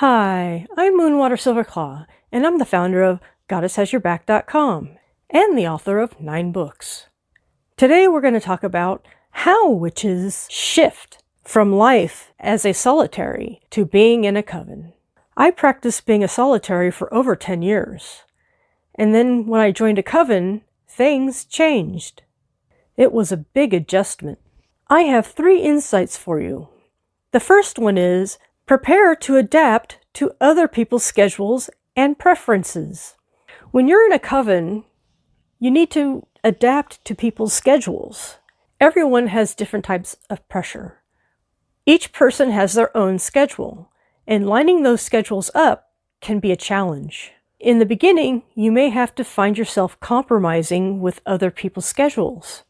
Hi, I'm Moonwater Silverclaw, and I'm the founder of GoddessHasYourBack.com and the author of 9 books. Today we're going to talk about how witches shift from life as a solitary to being in a coven. I practiced being a solitary for over 10 years, and then when I joined a coven, things changed. It was a big adjustment. I have 3 insights for you. The first one is prepare to adapt to other people's schedules and preferences. When you're in a coven, you need to adapt to people's schedules. Everyone has different types of pressure. Each person has their own schedule, and lining those schedules up can be a challenge. In the beginning, you may have to find yourself compromising with other people's schedules.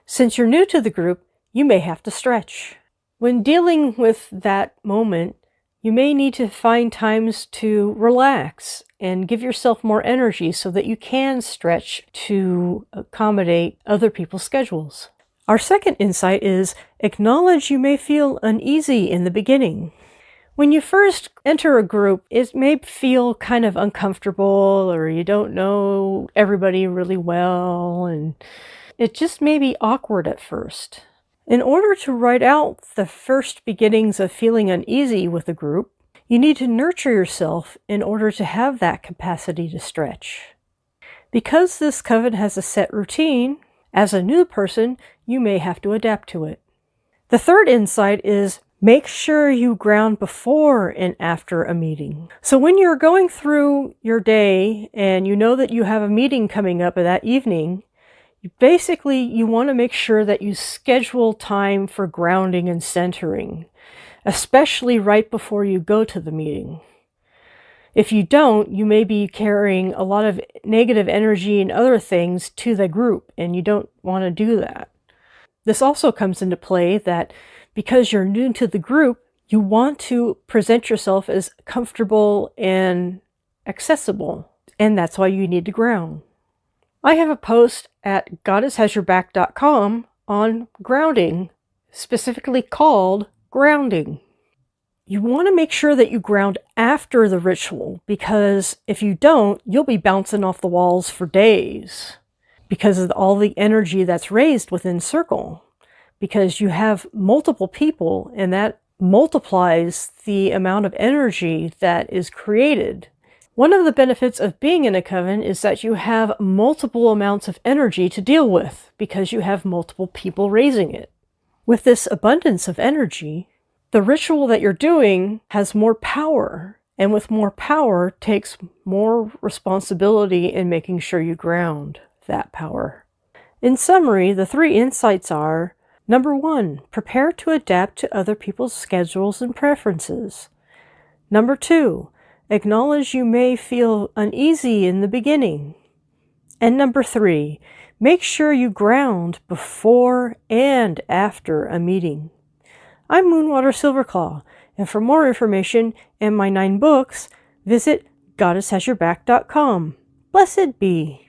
Since you're new to the group, you may have to stretch. When dealing with that moment, you may need to find times to relax and give yourself more energy so that you can stretch to accommodate other people's schedules. Our second insight is acknowledge you may feel uneasy in the beginning. When you first enter a group, it may feel kind of uncomfortable, or you don't know everybody really well, and it just may be awkward at first. In order to ride out the first beginnings of feeling uneasy with a group, you need to nurture yourself in order to have that capacity to stretch. Because this coven has a set routine, as a new person, you may have to adapt to it. The third insight is make sure you ground before and after a meeting. So when you're going through your day and you know that you have a meeting coming up that evening, basically, you want to make sure that you schedule time for grounding and centering, especially right before you go to the meeting. If you don't, you may be carrying a lot of negative energy and other things to the group, and you don't want to do that. This also comes into play that because you're new to the group, you want to present yourself as comfortable and accessible, and that's why you need to ground. I have a post at GoddessHasYourBack.com on grounding, specifically called grounding. You want to make sure that you ground after the ritual, because if you don't, you'll be bouncing off the walls for days because of all the energy that's raised within circle, because you have multiple people and that multiplies the amount of energy that is created. One of the benefits of being in a coven is that you have multiple amounts of energy to deal with because you have multiple people raising it. With this abundance of energy, the ritual that you're doing has more power, and with more power takes more responsibility in making sure you ground that power. In summary, the 3 insights are: number 1, prepare to adapt to other people's schedules and preferences. Number 2, acknowledge you may feel uneasy in the beginning. And number 3, make sure you ground before and after a meeting. I'm Moonwater Silverclaw, and for more information and my 9 books, visit GoddessHasYourBack.com. Blessed be.